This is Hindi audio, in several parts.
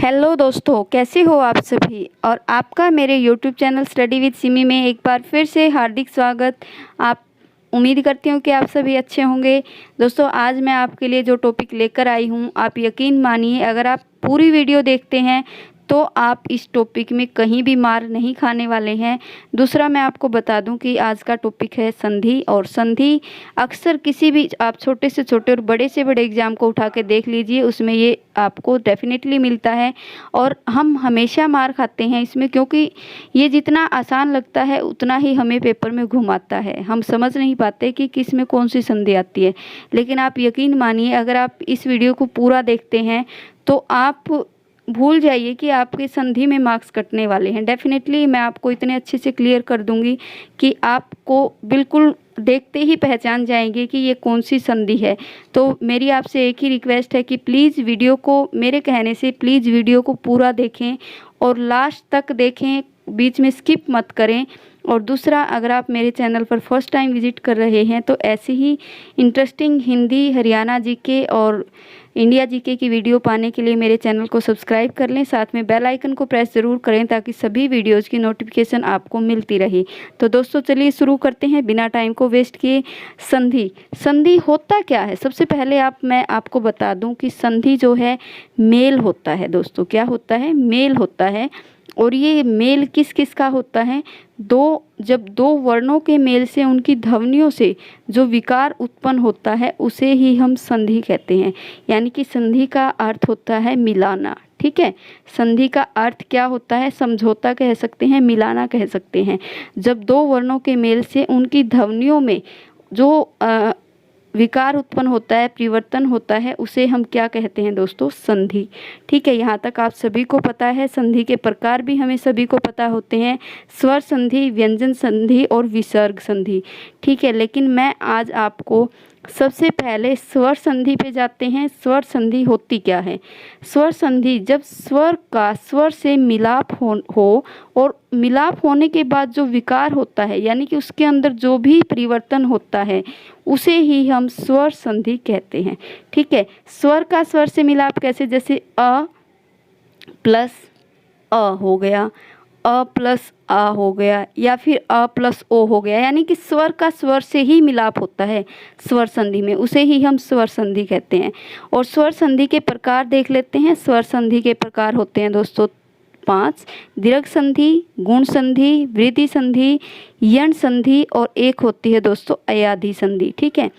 हेलो दोस्तों, कैसे हो आप सभी। और आपका मेरे YouTube channel study with Simi में एक बार फिर से हार्दिक स्वागत। आप उम्मीद करती हूँ कि आप सभी अच्छे होंगे। दोस्तों, आज मैं आपके लिए जो टॉपिक लेकर आई हूँ, आप यकीन मानिए अगर आप पूरी वीडियो देखते हैं तो आप इस टॉपिक में कहीं भी मार नहीं खाने वाले हैं। दूसरा, मैं आपको बता दूं कि आज का टॉपिक है संधि। और संधि अक्सर किसी भी आप छोटे से छोटे और बड़े से बड़े एग्ज़ाम को उठा के देख लीजिए, उसमें ये आपको डेफिनेटली मिलता है। और हम हमेशा मार खाते हैं इसमें, क्योंकि ये जितना आसान लगता है उतना ही हमें पेपर में घुमाता है। हम समझ नहीं पाते कि किस में कौन सी संधि आती है। लेकिन आप यकीन मानिए अगर आप इस वीडियो को पूरा देखते हैं तो आप भूल जाइए कि आपके संधि में मार्क्स कटने वाले हैं। डेफिनेटली मैं आपको इतने अच्छे से क्लियर कर दूंगी कि आपको बिल्कुल देखते ही पहचान जाएंगे कि ये कौन सी संधि है। तो मेरी आपसे एक ही रिक्वेस्ट है कि प्लीज़ वीडियो को, मेरे कहने से प्लीज़ वीडियो को पूरा देखें और लास्ट तक देखें, बीच में स्किप मत करें। और दूसरा, अगर आप मेरे चैनल पर फर्स्ट टाइम विजिट कर रहे हैं तो ऐसी ही इंटरेस्टिंग हिंदी, हरियाणा जीके और इंडिया जीके की वीडियो पाने के लिए मेरे चैनल को सब्सक्राइब कर लें। साथ में बेल आइकन को प्रेस ज़रूर करें ताकि सभी वीडियोज़ की नोटिफिकेशन आपको मिलती रहे। तो दोस्तों, चलिए शुरू करते हैं बिना टाइम को वेस्ट किए। संधि होता क्या है? सबसे पहले मैं आपको बता दूं कि संधि जो है मेल होता है। दोस्तों, क्या होता है? मेल होता है। और ये मेल किस किस का होता है? जब दो वर्णों के मेल से उनकी ध्वनियों से जो विकार उत्पन्न होता है उसे ही हम संधि कहते हैं। यानी कि संधि का अर्थ होता है मिलाना। ठीक है, संधि का अर्थ क्या होता है? समझौता कह सकते हैं, मिलाना कह सकते हैं। जब दो वर्णों के मेल से उनकी ध्वनियों में जो विकार उत्पन्न होता है, परिवर्तन होता है, उसे हम क्या कहते हैं दोस्तों? संधि। ठीक है, यहाँ तक आप सभी को पता है। संधि के प्रकार भी हमें सभी को पता होते हैं: स्वर संधि, व्यंजन संधि और विसर्ग संधि। ठीक है, लेकिन मैं आज आपको सबसे पहले स्वर संधि पे जाते हैं। स्वर संधि होती क्या है? स्वर संधि जब स्वर का स्वर से मिलाप हो और मिलाप होने के बाद जो विकार होता है, यानी कि उसके अंदर जो भी परिवर्तन होता है, उसे ही हम स्वर संधि कहते हैं। ठीक है, स्वर का स्वर से मिलाप कैसे? जैसे अ प्लस अ हो गया, अ प्लस आ हो गया, या फिर अ प्लस ओ हो गया। यानी कि स्वर का स्वर से ही मिलाप होता है स्वर संधि में, उसे ही हम स्वर संधि कहते हैं। और स्वर संधि के प्रकार देख लेते हैं। स्वर संधि के प्रकार होते हैं दोस्तों 5: दीर्घ संधि, गुण संधि, वृद्धि संधि, यण संधि और एक होती है दोस्तों अयाधि संधि। ठीक है,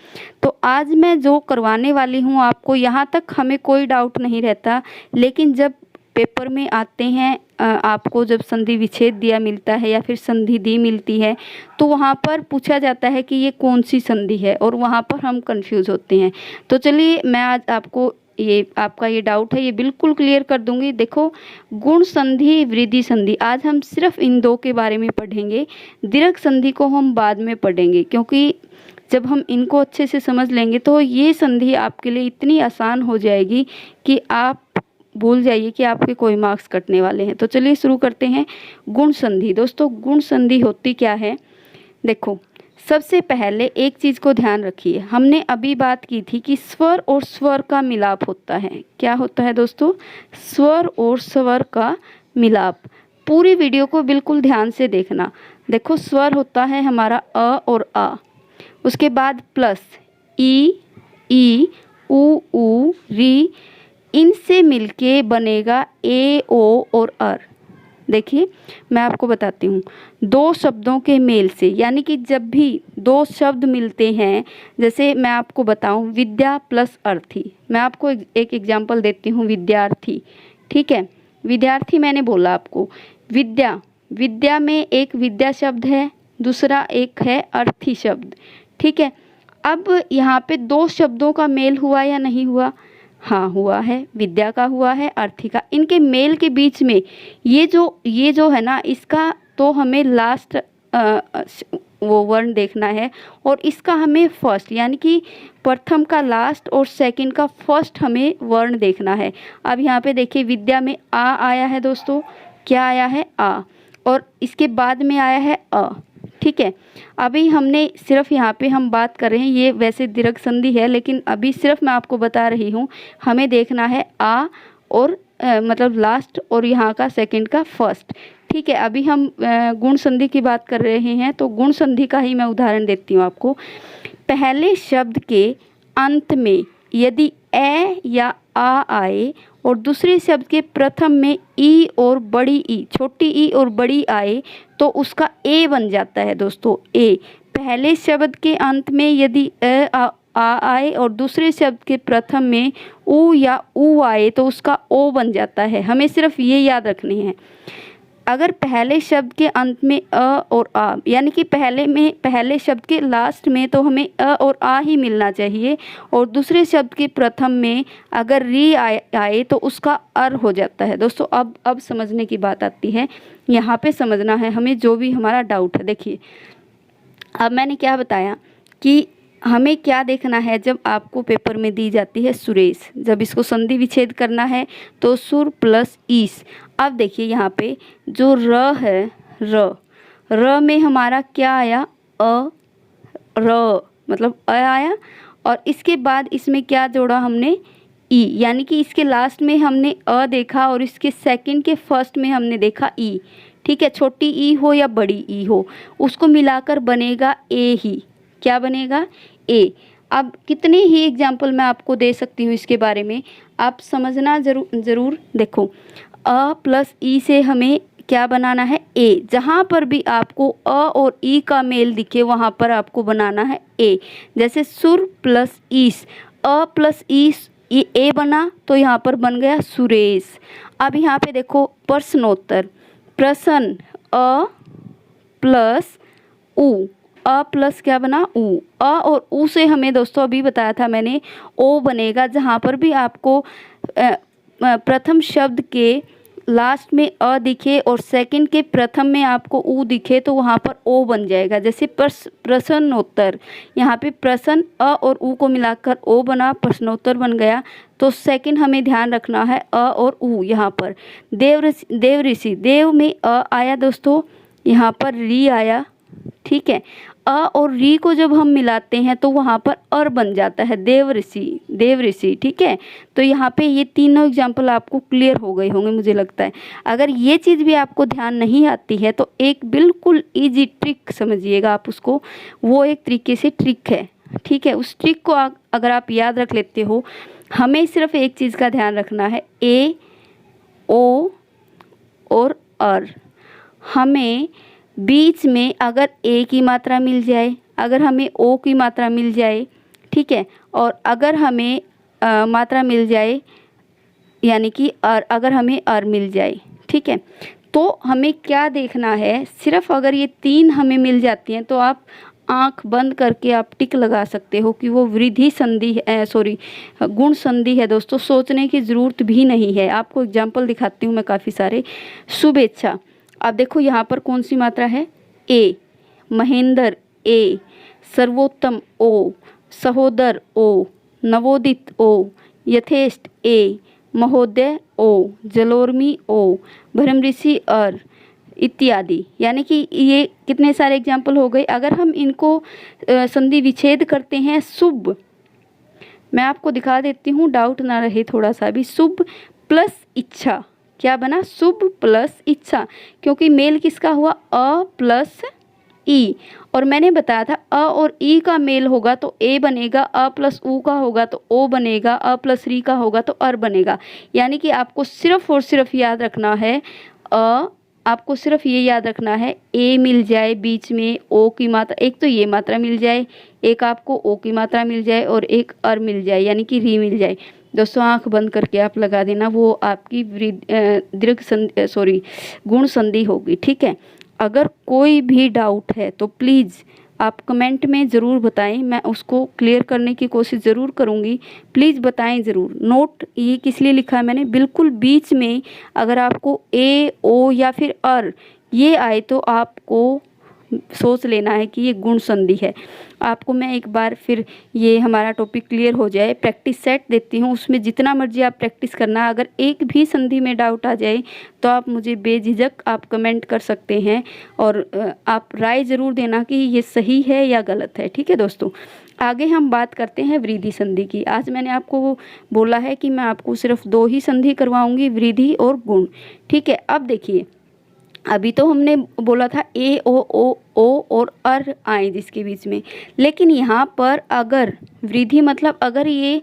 तो आज मैं जो करवाने वाली हूँ आपको, यहाँ तक हमें कोई डाउट नहीं रहता। लेकिन जब पेपर में आते हैं, आपको जब संधि विच्छेद दिया मिलता है या फिर संधि दी मिलती है, तो वहाँ पर पूछा जाता है कि ये कौन सी संधि है, और वहाँ पर हम कंफ्यूज होते हैं। तो चलिए मैं आज आपको आपका ये डाउट है ये बिल्कुल क्लियर कर दूंगी। देखो, गुण संधि, वृद्धि संधि, आज हम सिर्फ इन दो के बारे में पढ़ेंगे। दीर्घ संधि को हम बाद में पढ़ेंगे, क्योंकि जब हम इनको अच्छे से समझ लेंगे तो ये संधि आपके लिए इतनी आसान हो जाएगी कि आप भूल जाइए कि आपके कोई मार्क्स कटने वाले हैं। तो चलिए शुरू करते हैं। गुण संधि। दोस्तों, गुण संधि होती क्या है? देखो, सबसे पहले एक चीज़ को ध्यान रखिए। हमने अभी बात की थी कि स्वर और स्वर का मिलाप होता है। क्या होता है दोस्तों? स्वर और स्वर का मिलाप। पूरी वीडियो को बिल्कुल ध्यान से देखना। देखो, स्वर होता है हमारा अ और आ, उसके बाद प्लस ई, ऊ, री, इनसे मिलके बनेगा ए, ओ और अर। देखिए, मैं आपको बताती हूँ। दो शब्दों के मेल से, यानी कि जब भी दो शब्द मिलते हैं, जैसे मैं आपको बताऊँ विद्या प्लस अर्थी। मैं आपको एक एग्जांपल देती हूँ, विद्यार्थी। ठीक है, विद्यार्थी मैंने बोला आपको। विद्या में एक विद्या शब्द है, दूसरा एक है अर्थी शब्द। ठीक है, अब यहाँ पे दो शब्दों का मेल हुआ या नहीं हुआ? हाँ, हुआ है। विद्या का हुआ है, अर्थी का। इनके मेल के बीच में ये जो है ना, इसका तो हमें लास्ट वो वर्ण देखना है, और इसका हमें फर्स्ट, यानी कि प्रथम का लास्ट और सेकंड का फर्स्ट हमें वर्ण देखना है। अब यहाँ पे देखिए, विद्या में आ आया है दोस्तों। क्या आया है? आ। और इसके बाद में आया है अ। ठीक है, अभी हमने सिर्फ यहाँ पे हम बात कर रहे हैं, ये वैसे दीर्घ संधि है, लेकिन अभी सिर्फ मैं आपको बता रही हूँ, हमें देखना है आ और मतलब लास्ट और यहाँ का सेकंड का फर्स्ट। ठीक है, अभी हम गुण संधि की बात कर रहे हैं, तो गुण संधि का ही मैं उदाहरण देती हूँ आपको। पहले शब्द के अंत में यदि ए या आ आए और दूसरे शब्द के प्रथम में ई और बड़ी ई, छोटी ई और बड़ी आए, तो उसका ए बन जाता है दोस्तों, ए। पहले शब्द के अंत में यदि आ आए और दूसरे शब्द के प्रथम में ऊ या ऊ आए, तो उसका ओ बन जाता है। हमें सिर्फ ये याद रखनी है। अगर पहले शब्द के अंत में अ और आ, यानी कि पहले शब्द के लास्ट में तो हमें अ और आ ही मिलना चाहिए, और दूसरे शब्द के प्रथम में अगर री आए तो उसका अर हो जाता है। दोस्तों अब समझने की बात आती है, यहाँ पे समझना है हमें जो भी हमारा डाउट है। देखिए, अब मैंने क्या बताया कि हमें क्या देखना है जब आपको पेपर में दी जाती है सुरेश, जब इसको संधि विच्छेद करना है तो सुर प्लस ईस। अब देखिए यहाँ पे जो र है, र में हमारा क्या आया, अ, र मतलब अ आया, और इसके बाद इसमें क्या जोड़ा हमने, ई, यानी कि इसके लास्ट में हमने अ देखा और इसके सेकंड के फर्स्ट में हमने देखा ई। ठीक है, छोटी ई हो या बड़ी ई हो, उसको मिलाकर बनेगा ए ही। क्या बनेगा, ए। अब कितने ही एग्जाम्पल मैं आपको दे सकती हूँ इसके बारे में, आप समझना ज़रूर। देखो, अ प्लस ई से हमें क्या बनाना है, ए। जहाँ पर भी आपको अ और ई का मेल दिखे वहाँ पर आपको बनाना है ए। जैसे सुर प्लस ईस, अ प्लस ईस ए बना, तो यहाँ पर बन गया सुरेश। अब यहाँ पे देखो प्रश्नोत्तर, प्रश्न अ प्लस उ, अ प्लस क्या बना, ऊ। अ और ऊ से हमें दोस्तों अभी बताया था मैंने, ओ बनेगा। जहाँ पर भी आपको प्रथम शब्द के लास्ट में अ दिखे और सेकंड के प्रथम में आपको ऊ दिखे, तो वहाँ पर ओ बन जाएगा। जैसे प्रश्नोत्तर, यहाँ पे प्रश्न अ और ऊ को मिलाकर ओ बना, प्रश्नोत्तर बन गया। तो सेकंड हमें ध्यान रखना है अ और ऊ। यहाँ पर देव ऋषि, देव में अ आया दोस्तों, यहाँ पर री आया। ठीक है, अ और री को जब हम मिलाते हैं तो वहाँ पर अर बन जाता है, देव ऋषि। ठीक है, तो यहाँ पे ये तीनों एग्जाम्पल आपको क्लियर हो गए होंगे मुझे लगता है। अगर ये चीज़ भी आपको ध्यान नहीं आती है तो एक बिल्कुल इजी ट्रिक समझिएगा आप उसको, वो एक तरीके से ट्रिक है। ठीक है, उस ट्रिक को अगर आप याद रख लेते हो, हमें सिर्फ एक चीज़ का ध्यान रखना है, ए, ओ और अर। हमें बीच में अगर ए की मात्रा मिल जाए, अगर हमें ओ की मात्रा मिल जाए, ठीक है, और अगर हमें मात्रा मिल जाए, यानी कि अगर हमें अर मिल जाए, ठीक है, तो हमें क्या देखना है, सिर्फ अगर ये तीन हमें मिल जाती हैं तो आप आंख बंद करके आप टिक लगा सकते हो कि वो वृद्धि संधि है, गुण संधि है। दोस्तों सोचने की ज़रूरत भी नहीं है। आपको एग्जाम्पल दिखाती हूँ मैं काफ़ी सारे। शुभेच्छा, अब देखो यहाँ पर कौन सी मात्रा है, ए। महेंद्र ए, सर्वोत्तम ओ, सहोदर ओ, नवोदित ओ, यथेष्ट ए, महोदय ओ, जलोर्मी ओ, भ्रमऋषि अर, इत्यादि। यानी कि ये कितने सारे एग्जाम्पल हो गए। अगर हम इनको संधि विच्छेद करते हैं, शुभ, मैं आपको दिखा देती हूँ, डाउट ना रहे थोड़ा सा भी। शुभ प्लस इच्छा, क्या बना, शुभ प्लस इच्छा, क्योंकि मेल किसका हुआ, अ प्लस ई। और मैंने बताया था अ और ई का मेल होगा तो ए बनेगा, अ प्लस ऊ का होगा तो ओ बनेगा, अ प्लस री का होगा तो अर बनेगा। यानी कि आपको सिर्फ और सिर्फ याद रखना है, आपको सिर्फ ये याद रखना है, ए मिल जाए बीच में ओ की मात्रा, एक तो ये मात्रा मिल जाए, एक आपको ओ की मात्रा मिल जाए और एक अर मिल जाए, यानी कि री मिल जाए। दोस्तों आंख बंद करके आप लगा देना, वो आपकी गुण संधि होगी। ठीक है, अगर कोई भी डाउट है तो प्लीज़ आप कमेंट में ज़रूर बताएं, मैं उसको क्लियर करने की कोशिश ज़रूर करूँगी। प्लीज़ बताएं ज़रूर। नोट ये किस लिए लिखा है मैंने, बिल्कुल बीच में अगर आपको ए, ओ या फिर अर ये आए तो आपको सोच लेना है कि ये गुण संधि है। आपको मैं एक बार फिर ये हमारा टॉपिक क्लियर हो जाए, प्रैक्टिस सेट देती हूँ, उसमें जितना मर्जी आप प्रैक्टिस करना। अगर एक भी संधि में डाउट आ जाए तो आप मुझे बेझिझक आप कमेंट कर सकते हैं और आप राय ज़रूर देना कि ये सही है या गलत है। ठीक है दोस्तों, आगे हम बात करते हैं वृद्धि संधि की। आज मैंने आपको बोला है कि मैं आपको सिर्फ 2 ही संधि करवाऊंगी, वृद्धि और गुण। ठीक है, अब देखिए, अभी तो हमने बोला था ए ओ और अर आए जिसके बीच में, लेकिन यहाँ पर अगर वृद्धि मतलब अगर ये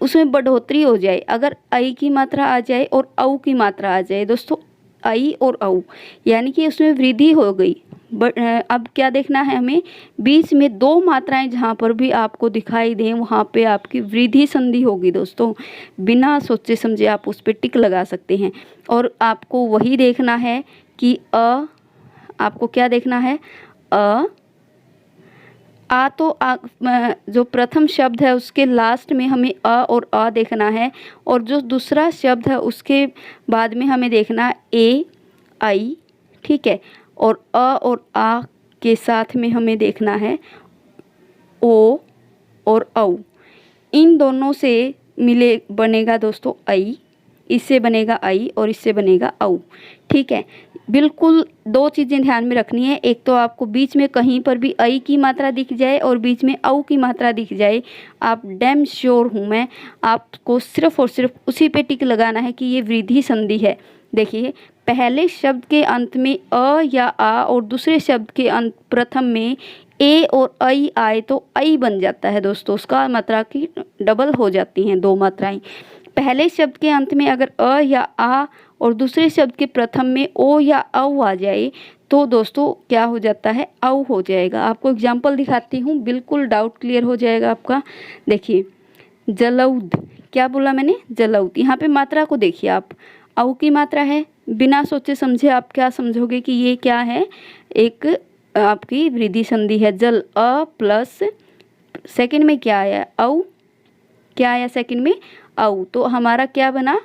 उसमें बढ़ोतरी हो जाए, अगर आई की मात्रा आ जाए और औ की मात्रा आ जाए दोस्तों, आई और औ, यानी कि उसमें वृद्धि हो गई। अब क्या देखना है हमें, बीच में 2 मात्राएं जहाँ पर भी आपको दिखाई दें वहाँ पे आपकी वृद्धि संधि होगी दोस्तों। बिना सोचे समझे आप उस पर टिक लगा सकते हैं। और आपको वही देखना है कि आपको क्या देखना है, तो जो प्रथम शब्द है उसके लास्ट में हमें और देखना है, और जो दूसरा शब्द है उसके बाद में हमें देखना ए आई। ठीक है, और और आ के साथ में हमें देखना है ओ और औ। इन दोनों से मिले बनेगा दोस्तों आई, इससे बनेगा आई और इससे बनेगा औ। ठीक है, बिल्कुल 2 चीज़ें ध्यान में रखनी है। एक तो आपको बीच में कहीं पर भी आई की मात्रा दिख जाए और बीच में औ की मात्रा दिख जाए, आप डैम श्योर हूँ मैं, आपको सिर्फ और सिर्फ उसी पे टिक लगाना है कि ये वृद्धि संधि है। देखिए, पहले शब्द के अंत में अ या आ और दूसरे शब्द के अंत प्रथम में ए और आई आए तो आई बन जाता है दोस्तों, उसका मात्रा की डबल हो जाती हैं 2 मात्राएं। पहले शब्द के अंत में अगर अ या आ और दूसरे शब्द के प्रथम में ओ या औ आ जाए तो दोस्तों क्या हो जाता है, औ हो जाएगा। आपको एग्जाम्पल दिखाती हूँ, बिल्कुल डाउट क्लियर हो जाएगा आपका। देखिए, जलौद, क्या बोला मैंने, जलौद। यहाँ पे मात्रा को देखिए आप, औ की मात्रा है, बिना सोचे समझे आप क्या समझोगे कि ये क्या है, एक आपकी वृद्धि संधि है। जल, अ प्लस सेकंड में क्या आया, औ, क्या आया सेकंड में, औ, तो हमारा क्या बना,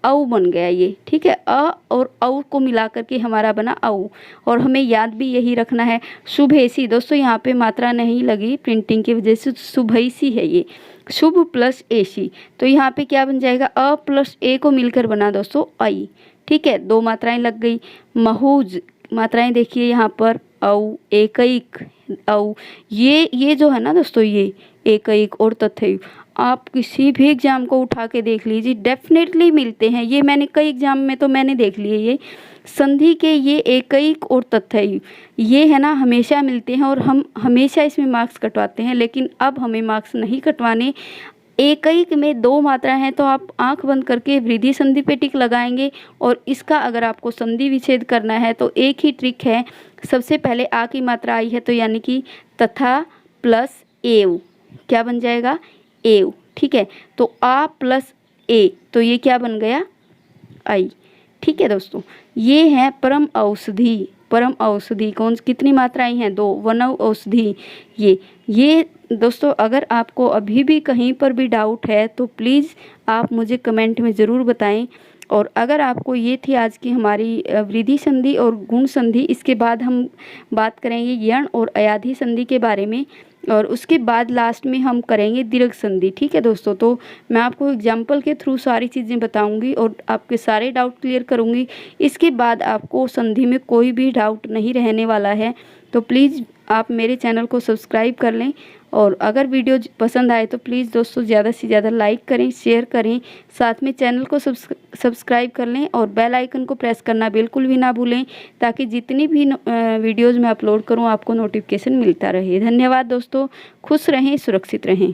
औ बन गया ये। ठीक है, अ और औ को मिला करके हमारा बना औ। और हमें याद भी यही रखना है। शुभेसी, दोस्तों यहाँ पे मात्रा नहीं लगी प्रिंटिंग की वजह से, शुभैसी है ये, शुभ प्लस एसी, तो यहाँ पे क्या बन जाएगा, अ प्लस ए को मिलकर बना दोस्तों आई। ठीक है, 2 मात्राएं लग गई। महूज, मात्राएं देखिए यहाँ पर औ, एकैक, औ, ये जो है ना दोस्तों, ये एकैक और तथैव, आप किसी भी एग्जाम को उठा के देख लीजिए, डेफिनेटली मिलते हैं ये। मैंने कई एग्जाम में तो मैंने देख लिए ये संधि के, ये एकैक और तथैव, ये है ना हमेशा मिलते हैं और हम हमेशा इसमें मार्क्स कटवाते हैं। लेकिन अब हमें मार्क्स नहीं कटवाने। एकैक में 2 मात्रा हैं तो आप आंख बंद करके वृद्धि संधि पे टिक लगाएंगे। और इसका अगर आपको संधि विच्छेद करना है तो एक ही ट्रिक है, सबसे पहले आ की मात्रा आई है तो यानी कि तथा प्लस एव, क्या बन जाएगा, एव। ठीक है, तो आ प्लस ए, तो ये क्या बन गया, आई। ठीक है दोस्तों, ये है परम औषधि। परम औषधि कौन, कितनी मात्राएं हैं, 2, वनव औषधि। ये दोस्तों, अगर आपको अभी भी कहीं पर भी डाउट है तो प्लीज़ आप मुझे कमेंट में ज़रूर बताएं। और अगर आपको, ये थी आज की हमारी वृद्धि संधि और गुण संधि। इसके बाद हम बात करेंगे यण और अयाधि संधि के बारे में, और उसके बाद लास्ट में हम करेंगे दीर्घ संधि। ठीक है दोस्तों, तो मैं आपको एग्जाम्पल के थ्रू सारी चीज़ें बताऊंगी और आपके सारे डाउट क्लियर करूंगी। इसके बाद आपको संधि में कोई भी डाउट नहीं रहने वाला है। तो प्लीज़ आप मेरे चैनल को सब्सक्राइब कर लें, और अगर वीडियो पसंद आए तो प्लीज़ दोस्तों ज़्यादा से ज़्यादा लाइक करें, शेयर करें, साथ में चैनल को सब्सक्राइब कर लें और बेल आइकन को प्रेस करना बिल्कुल भी ना भूलें, ताकि जितनी भी वीडियोज़ मैं अपलोड करूं आपको नोटिफिकेशन मिलता रहे। धन्यवाद दोस्तों, खुश रहें, सुरक्षित रहें।